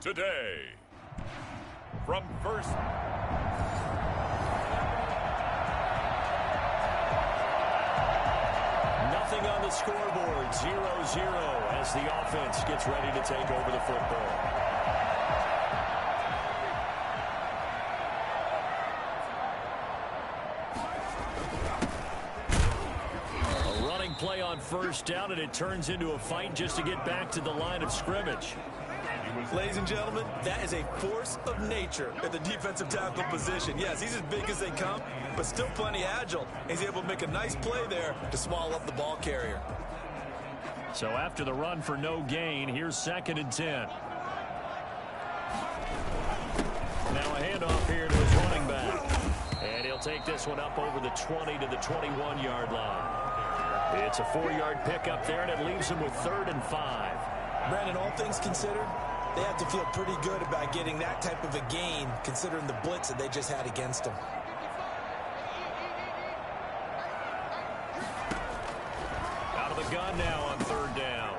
today. From first... Nothing on the scoreboard, 0-0 as the offense gets ready to take over the football. A running play on first down, and it turns into a fight just to get back to the line of scrimmage. Ladies and gentlemen, that is a force of nature at the defensive tackle position. Yes, he's as big as they come, but still plenty agile. He's able to make a nice play there to swallow up the ball carrier. So after the run for no gain, here's 2nd and 10. Now a handoff here to his running back. And he'll take this one up over the 20 to the 21-yard line. It's a 4-yard pickup there, and it leaves him with 3rd and 5. Brandon, all things considered, they have to feel pretty good about getting that type of a gain, considering the blitz that they just had against them. Out of the gun now on 3rd down.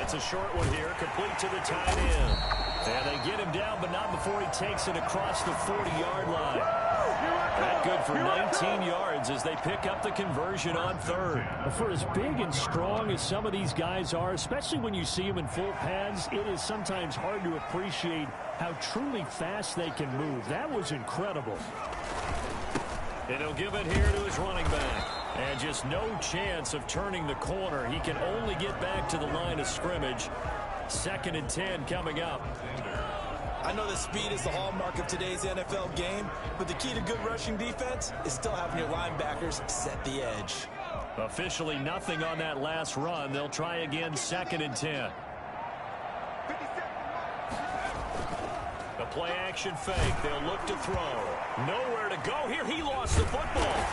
It's a short one here, complete to the tight end. And they get him down, but not before he takes it across the 40-yard line. That good for 19 yards as they pick up the conversion on 3rd. For as big and strong as some of these guys are, especially when you see them in full pads, it is sometimes hard to appreciate how truly fast they can move. That was incredible. And he'll give it here to his running back. And just no chance of turning the corner. He can only get back to the line of scrimmage. 2nd and 10 coming up. I know that speed is the hallmark of today's NFL game, but the key to good rushing defense is still having your linebackers set the edge. Officially nothing on that last run. They'll try again, 2nd and 10. The play action fake. They'll look to throw. Nowhere to go here. He lost the football.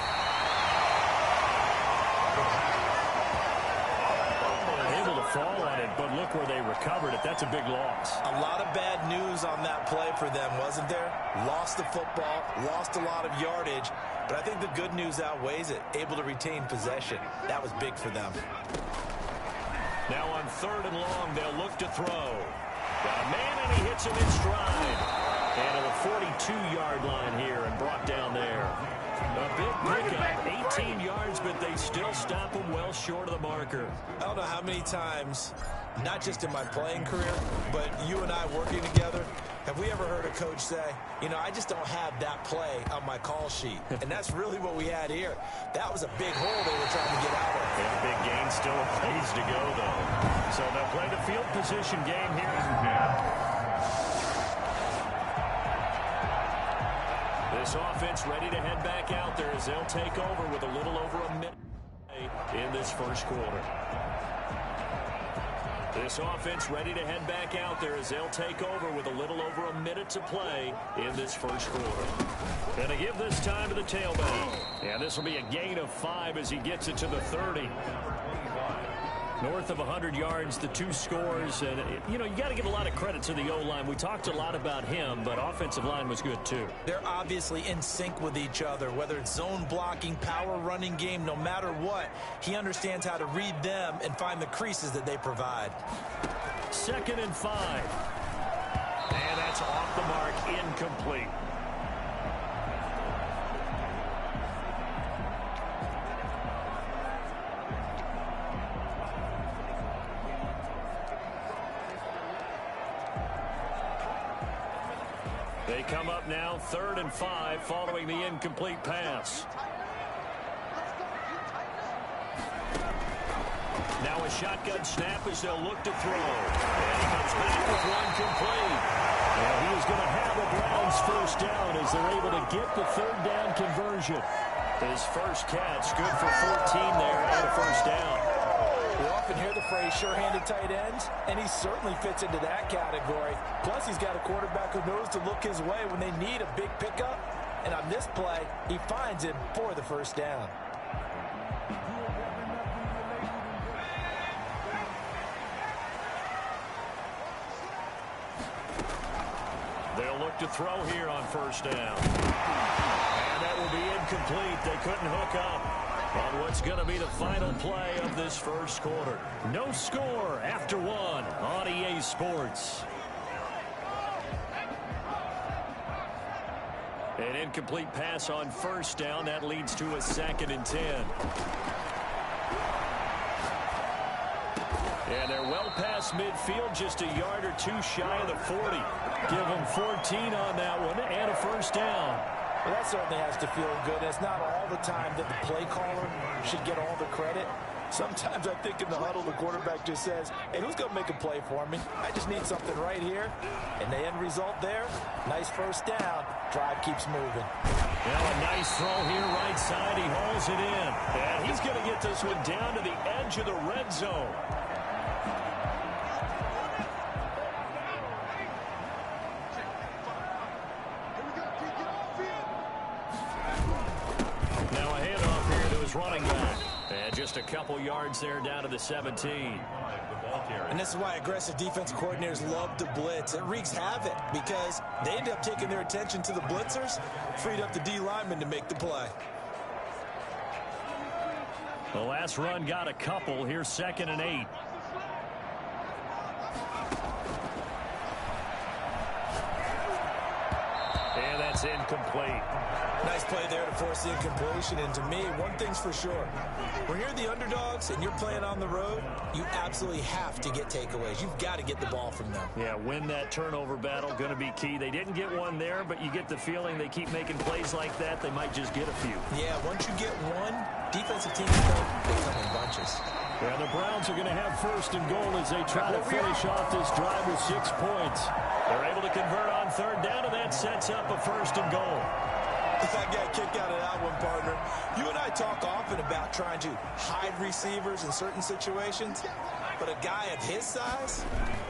Able to fall on it, but look where they recovered it. That's a big loss. A lot of bad news on that play for them, wasn't there? Lost the football, lost a lot of yardage, but I think the good news outweighs it. Able to retain possession. That was big for them. Now on 3rd and long, they'll look to throw. Got a man, and he hits him in stride. And to the 42-yard line here and brought down there. A big pickup, 18 yards, but they still stop him well short of the marker. I don't know how many times, not just in my playing career, but you and I working together, have we ever heard a coach say, you know, I just don't have that play on my call sheet. And that's really what we had here. That was a big hole they were trying to get out of. Yeah, big gain, still a ways to go, though. So they'll play the field position game here. This offense ready to head back out there as they'll take over with a little over a minute in this first quarter. This offense ready to head back out there as they'll take over with a little over a minute to play in this first quarter. And to give this time to the tailback. Yeah, this will be a gain of 5 as he gets it to the 30. North of 100 yards, the 2 scores. And, you know, you got to give a lot of credit to the O-line. We talked a lot about him, but offensive line was good, too. They're obviously in sync with each other, whether it's zone blocking, power running game, no matter what. He understands how to read them and find the creases that they provide. 2nd and 5. And that's off the mark, incomplete. They come up now 3rd and 5 following the incomplete pass. Now a shotgun snap as they'll look to throw. And he comes back with one complete. And he is going to have a Browns first down as they're able to get the 3rd down conversion. His first catch, good for 14 there and a first down. We often hear the phrase sure-handed tight ends, and he certainly fits into that category. Plus, he's got a quarterback who knows to look his way when they need a big pickup. And on this play, he finds him for the first down. They'll look to throw here on first down. And that will be incomplete. They couldn't hook up on what's going to be the final play of this first quarter. No score after 1 on EA Sports. An incomplete pass on first down. That leads to a 2nd and 10. And they're well past midfield, just a yard or two shy of the 40. Give them 14 on that one and a first down. Well, that certainly has to feel good. It's not all the time that the play caller should get all the credit. Sometimes I think in the huddle, the quarterback just says, hey, who's going to make a play for me? I just need something right here. And the end result there, nice first down. Drive keeps moving. Well, a nice throw here right side. He hauls it in. And he's going to get this one down to the edge of the red zone. Now a handoff here to his running back. And just a couple yards there down to the 17. And this is why aggressive defensive coordinators love to blitz. It wreaks havoc because they end up taking their attention to the blitzers, freed up the D lineman to make the play. The last run got a couple. Here's 2nd and 8. And that's incomplete. Nice play there to force the incompletion. And to me, one thing's for sure. When you're the underdogs and you're playing on the road, you absolutely have to get takeaways. You've got to get the ball from them. Yeah, win that turnover battle, going to be key. They didn't get one there, but you get the feeling they keep making plays like that, they might just get a few. Yeah, once you get one, defensive teams come in bunches. Yeah, the Browns are going to have 1st and goal as they try to finish off this drive with 6 points. They're able to convert on 3rd down, and that sets up a 1st and goal. I got a kick out of that one, partner. You and I talk often about trying to hide receivers in certain situations, but a guy of his size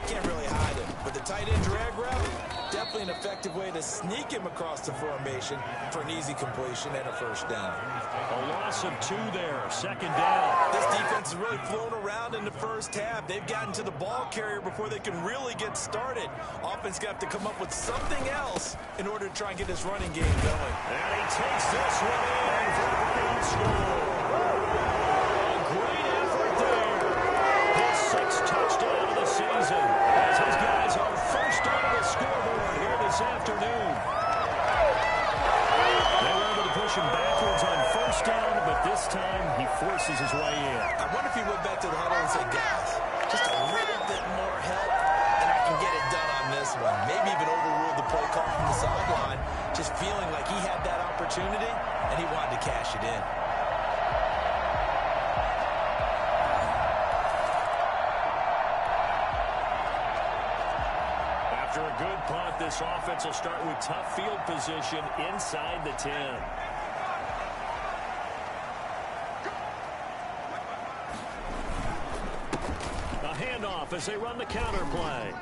can't really hide him. But the tight end drag route, definitely an effective way to sneak him across the formation for an easy completion and a 1st down. A loss of 2 there, 2nd down. This defense has really flown around in the first half. They've gotten to the ball carrier before they can really get started. Offense got to come up with something else in order to try and get this running game going. And he takes this one in for the Browns score. A great effort there. His 6th touchdown of the season as his guys are first on the scoreboard here this afternoon. They were able to push him backwards on 1st down, but this time he forces his way in. I wonder if he went back to the huddle and said, guys, just a little bit more help, and I can get it done on this one. Maybe even overruled the play call from the sideline, just feeling like he had that opportunity, and he wanted to cash it in. After a good punt, this offense will start with tough field position inside the 10. A handoff as they run the counter play.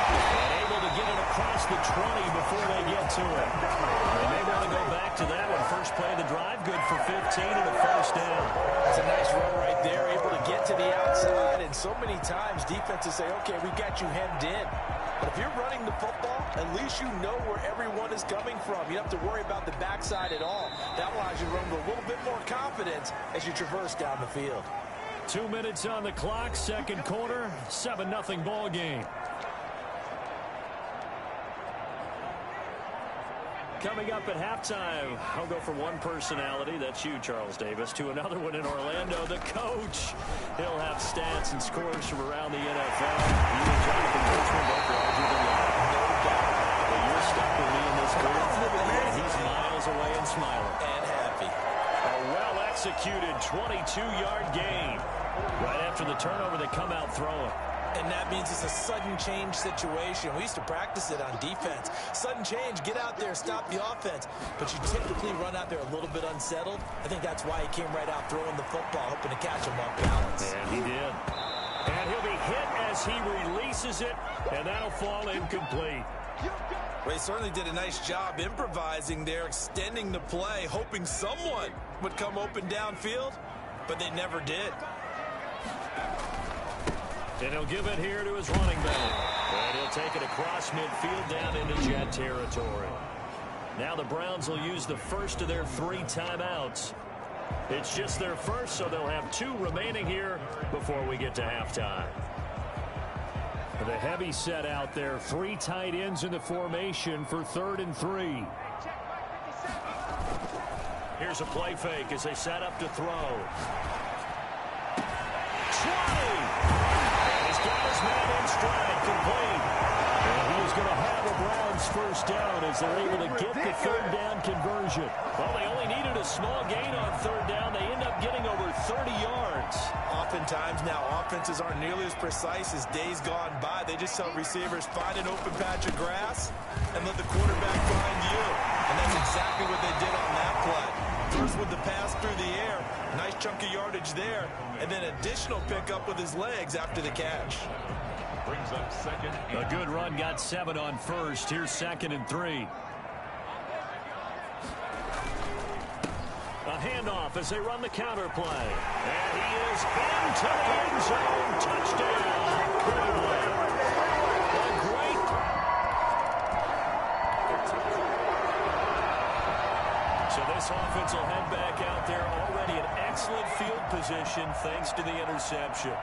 And able to get it across the 20 before they get to it. They may want to go back to that one. First play of the drive, good for 15 and a 1st down. That's a nice run right there, able to get to the outside. And so many times defenses say, okay, we've got you hemmed in. But if you're running the football, at least you know where everyone is coming from. You don't have to worry about the backside at all. That allows you to run with a little bit more confidence as you traverse down the field. 2 minutes on the clock, 2nd quarter, 7-0 ball game. Coming up at halftime, I'll go from one personality, that's you, Charles Davis, to another one in Orlando, the coach. He'll have stats and scores from around the NFL. You and Jonathan Richmond both larger than life. No doubt. But you're stuck with me in this booth, and he's miles away and smiling. And happy. A well-executed 22-yard gain. Right after the turnover, they come out throwing. And that means it's a sudden change situation. We used to practice it on defense. Sudden change, get out there, stop the offense. But you typically run out there a little bit unsettled. I think that's why he came right out throwing the football, hoping to catch him off balance. And he did. And he'll be hit as he releases it, and that'll fall incomplete. Well, he certainly did a nice job improvising there, extending the play, hoping someone would come open downfield, but they never did. And he'll give it here to his running back. And he'll take it across midfield down into Jet territory. Now the Browns will use the first of their 3 timeouts. It's just their first, so they'll have 2 remaining here before we get to halftime. The heavy set out there. 3 tight ends in the formation for 3rd and 3. Here's a play fake as they set up to throw. 20! He's got his man in stride, complete. And he is going to have a Browns first down as they're able to get the 3rd down conversion. Well, they only needed a small gain on 3rd down. They end up getting over 30 yards. Oftentimes now, offenses aren't nearly as precise as days gone by. They just tell receivers, find an open patch of grass and let the quarterback find you. And that's exactly what they did on that play. First with the pass through the air, nice chunk of yardage there, and then additional pickup with his legs after the catch. Brings up 2nd. A good run got 7 on 1st. Here's 2nd and 3. A handoff as they run the counter play. And he is into the end zone. Touchdown, Cleveland. A great. So this offense will head back out there already in excellent field position thanks to the interception.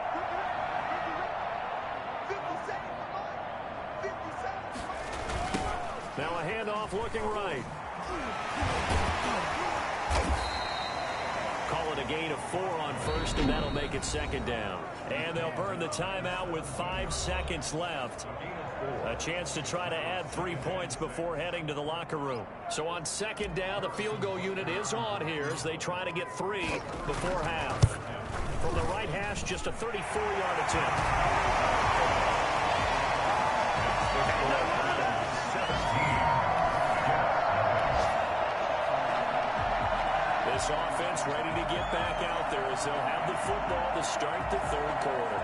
Now a handoff looking right. Call it a gain of 4 on 1st, and that'll make it 2nd down. And they'll burn the timeout with 5 seconds left. A chance to try to add 3 points before heading to the locker room. So on 2nd down, the field goal unit is on here as they try to get 3 before half. From the right hash, just a 34-yard attempt. This offense ready to get back out there as they'll have the football to start the 3rd quarter.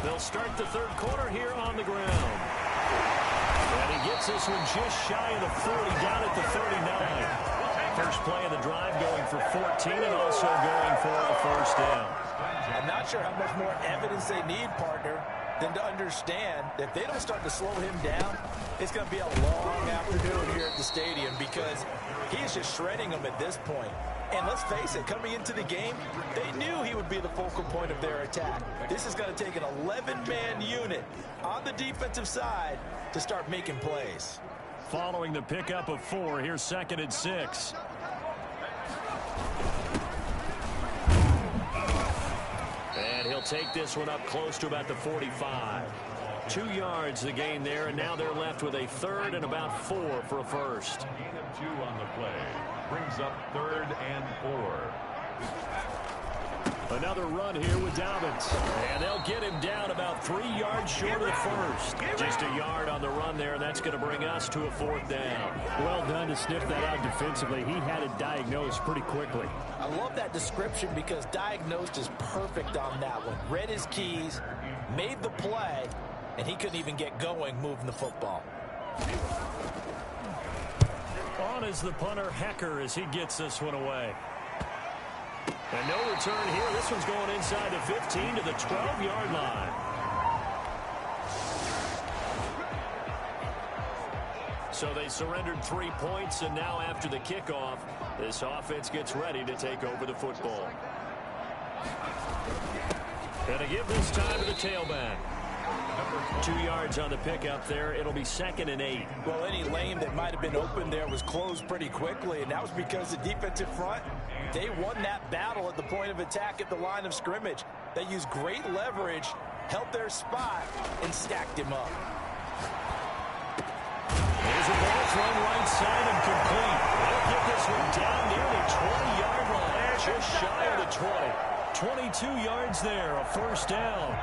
They'll start the 3rd quarter here on the ground. And he gets this one just shy of the 40, down at the 39. First play of the drive going for 14 and also going for a 1st down. I'm not sure how much more evidence they need, partner, than to understand that if they don't start to slow him down, it's going to be a long afternoon here at the stadium because he is just shredding them at this point. And let's face it, coming into the game, they knew he would be the focal point of their attack. This is going to take an 11-man unit on the defensive side to start making plays. Following the pickup of 4, here's 2nd and 6. And he'll take this one up close to about the 45. 2 yards the gain there, and now they're left with a 3rd and about 4 for a 1st. Gain of 2 on the play. Brings up 3rd and 4. Another run here with Dobbins. And they'll get him down about 3 yards short of the 1st. Just a yard on the run there, and that's going to bring us to a 4th down. Well done to sniff that out defensively. He had it diagnosed pretty quickly. I love that description because diagnosed is perfect on that one. Read his keys, made the play, and he couldn't even get going moving the football. On is the punter, Hecker, as he gets this one away. And no return here. This one's going inside the 15 to the 12-yard line. So they surrendered 3 points, and now after the kickoff, this offense gets ready to take over the football. And to give this time to the tailback. 2 yards on the pickup there. It'll be 2nd and 8. Well, any lane that might have been open there was closed pretty quickly, and that was because the defensive front, they won that battle at the point of attack at the line of scrimmage. They used great leverage, held their spot, and stacked him up. There's a ball thrown right side and complete. They'll get this one down near the 20-yard line, just shy of the 20. 22 yards there, a 1st down.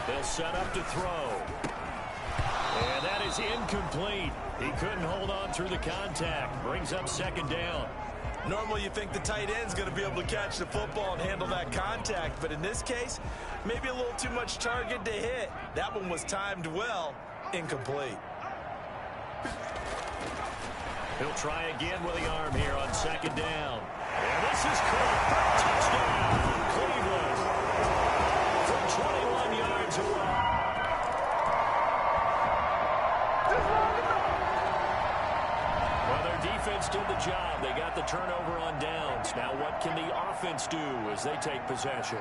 They'll set up to throw. And that is incomplete. He couldn't hold on through the contact. Brings up 2nd down. Normally you think the tight end's going to be able to catch the football and handle that contact, but in this case, maybe a little too much target to hit. That one was timed well, incomplete. He'll try again with the arm here on 2nd down. And this is caught for a touchdown. Cleveland from 21 yards away. Well, their defense did the job. They got the turnover on downs. Now what can the offense do as they take possession?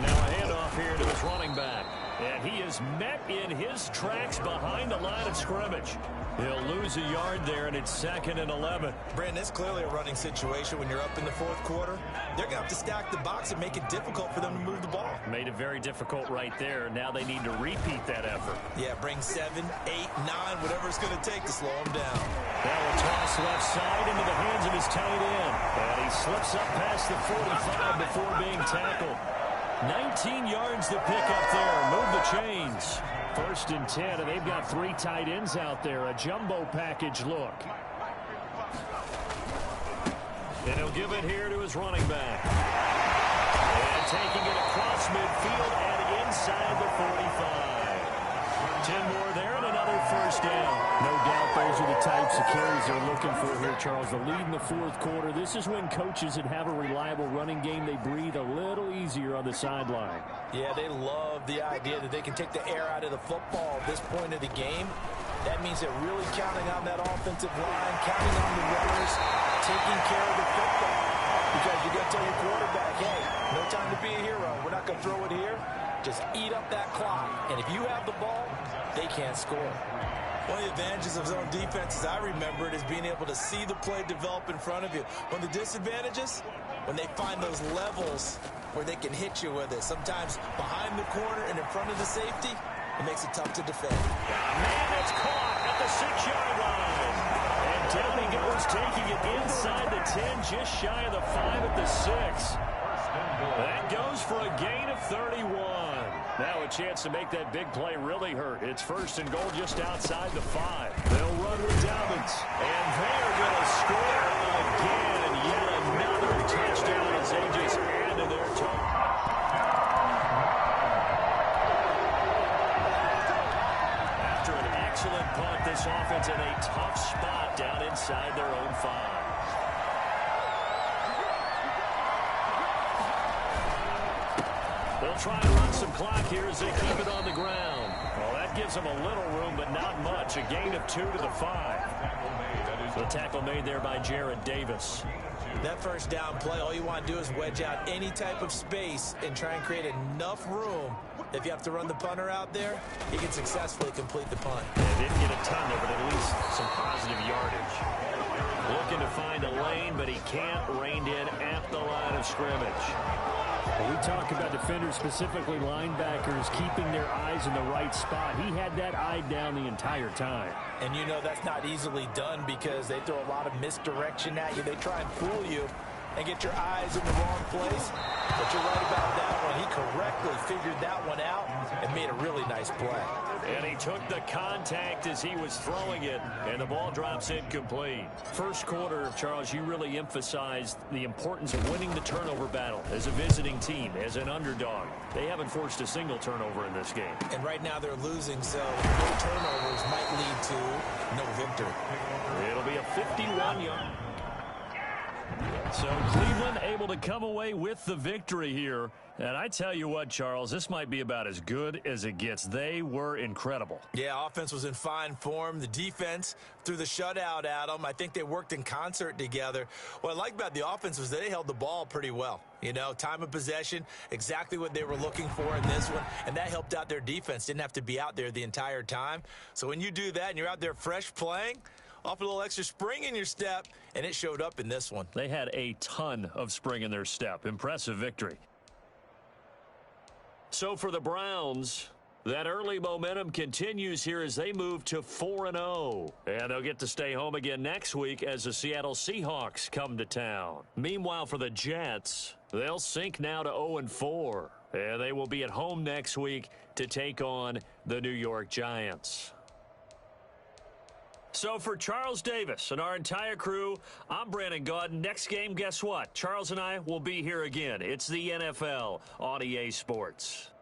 Now a handoff here to his running back. And he is met in his tracks behind the line of scrimmage. He'll lose a yard there, and it's 2nd and 11. Brandon, it's clearly a running situation when you're up in the fourth quarter. They're going to have to stack the box and make it difficult for them to move the ball. Made it very difficult right there. Now they need to repeat that effort. Yeah, bring 7, 8, 9, whatever it's going to take to slow them down. Now a toss left side into the hands of his tight end. And he slips up past the 45 before being tackled. 19 yards to pick up there. Move the chains. 1st and 10, and they've got 3 tight ends out there. A jumbo package look. And he'll give it here to his running back. And taking it across midfield and inside the 45. 10 more there and another 1st down. No doubt those are the types of carries they're looking for here, Charles. The lead in the fourth quarter. This is when coaches that have a reliable running game, they breathe a little easier on the sideline. Yeah, they love the idea that they can take the air out of the football at this point of the game. That means they're really counting on that offensive line, counting on the runners, taking care of the football. Because you're going to tell your quarterback, hey, no time to be a hero. We're not going to throw it here. Just eat up that clock. And if you have the ball, they can't score. One of the advantages of zone defense, as I remember it, is being able to see the play develop in front of you. One of the disadvantages, when they find those levels where they can hit you with it. Sometimes behind the corner and in front of the safety, it makes it tough to defend. Man, it's caught at the 6-yard line. And down he goes, taking it inside the 10, just shy of the 5 at the 6. That goes for a gain of 31. Now a chance to make that big play really hurt. It's 1st and goal just outside the 5. They'll run with Dobbins. And they're going to score again. Yet another touchdown as they just add to their total. After an excellent punt, this offense in a tough spot down inside their own 5. They'll try to run some clock here as they keep it on the ground. Well, that gives them a little room, but not much. A gain of 2 to the 5. The tackle made there by Jared Davis. That 1st down play, all you want to do is wedge out any type of space and try and create enough room. If you have to run the punter out there, he can successfully complete the punt. They didn't get a ton there, but at least some positive yardage. Looking to find a lane, but he can't. Reined in at the line of scrimmage. When we talk about defenders, specifically linebackers, keeping their eyes in the right spot. He had that eye down the entire time. And you know that's not easily done because they throw a lot of misdirection at you. They try and fool you and get your eyes in the wrong place. But you're right about that one. He correctly figured that one out and made a really nice play. And he took the contact as he was throwing it, and the ball drops incomplete. 1st quarter, Charles, you really emphasized the importance of winning the turnover battle as a visiting team, as an underdog. They haven't forced a single turnover in this game. And right now they're losing, so no turnovers might lead to no victory. It'll be a 51-yard. So Cleveland able to come away with the victory here. And I tell you what, Charles, this might be about as good as it gets. They were incredible. Yeah, offense was in fine form. The defense threw the shutout at them. I think they worked in concert together. What I like about the offense was they held the ball pretty well. You know, time of possession, exactly what they were looking for in this one. And that helped out their defense. Didn't have to be out there the entire time. So when you do that and you're out there fresh playing, off a little extra spring in your step, and it showed up in this one. They had a ton of spring in their step. Impressive victory. So for the Browns, that early momentum continues here as they move to 4-0. And they'll get to stay home again next week as the Seattle Seahawks come to town. Meanwhile, for the Jets, they'll sink now to 0-4. And they will be at home next week to take on the New York Giants. So for Charles Davis and our entire crew, I'm Brandon Gaudin. Next game, guess what? Charles and I will be here again. It's the NFL on EA Sports.